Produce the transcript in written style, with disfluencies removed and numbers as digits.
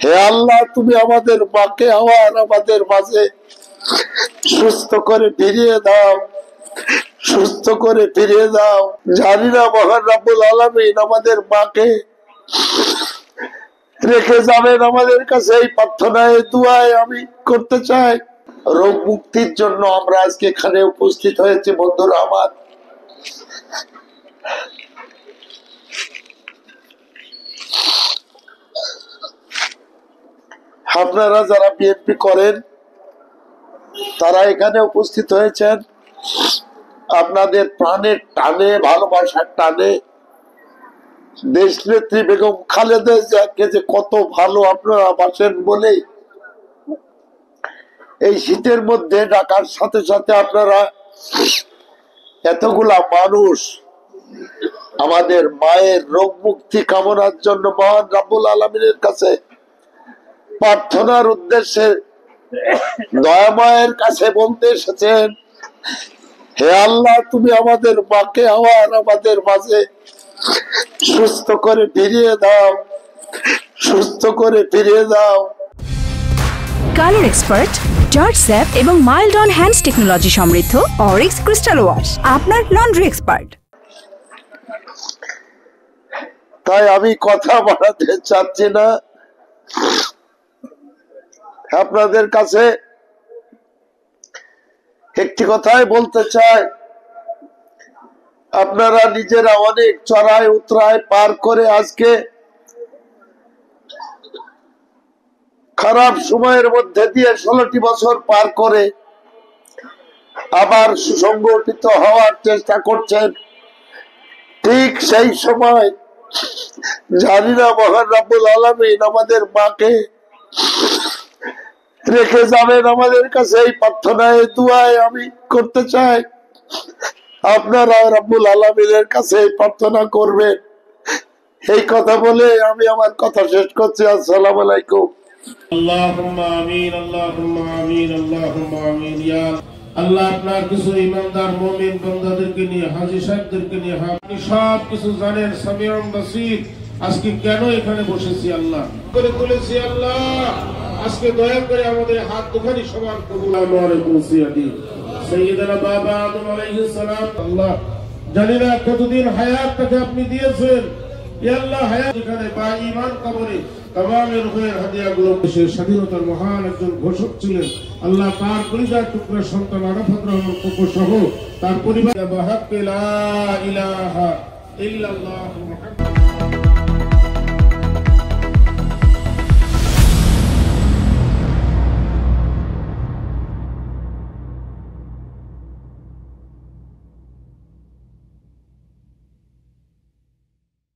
হে আল্লাহ, তুমি আমাদের মাকে আবার আমাদের মাঝে সুস্থ করে ফিরিয়ে দাও, সুস্থ করে ফিরিয়ে দাও। জানি না মহান রব্বুল আলামিন আমাদের মাকে রেখে যাবেন, আমাদের কাছে এই প্রার্থনায় দুয়ায় আমি করতে চাই। রোগ মুক্তির জন্য আমরা আজকে এখানে উপস্থিত হয়েছি। বন্ধুরা আমার, আপনারা যারা বিএনপি করেন তারা এখানে উপস্থিত হয়েছেন আপনাদের প্রাণের টানে, ভালোবাসার টানে। দেশ নেত্রী বেগম খালেদা জিয়াকে যে কত ভালো আপনারা বাসেন বলেই এই শীতের মধ্যে ডাকার সাথে সাথে আপনারা এতগুলা মানুষ আমাদের মায়ের রোগ মুক্তি কামনার জন্য মহান রব্বুল আলামিনের কাছে প্রার্থনার উদ্দেশ্যে দয়াময়ের কাছে বলতে এসেছেন, হে আল্লাহ, তুমি আমাদের মাকে আবার আমাদের মাঝে সুস্থ করে ফিরিয়ে দাও, সুস্থ করে ফিরিয়ে দাও। কালার এক্সপার্ট, জর্জ স্যাপ এবং মাইল্ড অন হ্যান্ডস টেকনোলজি সমৃদ্ধ অরিক্স ক্রিস্টাল ওয়াশ আপনার লন্ড্রি এক্সপার্ট। তাই আমি কথা বাড়াতে চাচ্ছি না, আপনাদের কাছে একটি কথাই বলতে চাই। আপনারা নিজেরা অনেক চড়াই উতরাই পার করে আজকে খারাপ সময়ের মধ্যে দিয়ে 16টি বছর পার করে আবার সুসংগঠিত হওয়ার চেষ্টা করছেন। ঠিক সেই সময় জানি না মহান রব্বুল আলামিন আমাদের মাকে রেখে যাবেন, আমাদের কাছে এই প্রার্থনায় দুয়ায় আমি করতে চাই। আপনারা রব্বুল আলামিনের কাছে এই প্রার্থনা করবেন। এই কথা বলে আমি আমার কথা শেষ করছি। আসসালামু আলাইকুম। আল্লাহুম্মা আমিন, আল্লাহুম্মা আমিন, আল্লাহুম্মা আমিন। ইয়া আল্লাহ, আপনার কিছু ইমানদার মুমিন বান্দাদেরকে নিয়ে, হাজী সাহেবদেরকে নিয়ে, আপনি সব কিছু জানেন, সামিউন বাসীর। আজকে কেন এখানে বসেছি আল্লাহ করে তুলেছি আল্লাহ, আজকে দয়া করে আমাদের হাত দুখানি সমান কবুল করে পৌঁছিয়ে দিন। সাইয়্যিদানা বাবা আদম আলাইহিস সালাম, আল্লাহ জানি না কতদিন হায়াত তাকে আপনি দিয়েছেন। ইয়া আল্লাহ, হায়াত এখানে বা ঈমান কবরে তামামের রূহের হাদিয়াগুলো দেশের স্বাধীনতার মহান একজন ঘোষক ছিলেন। আল্লাহ তার পরিবার টুকরা সন্তান আরাফাত রহমান কোকো সহ তার পরিবার, লা ইলাহা ইল্লাল্লাহ মুহাম্মাদ।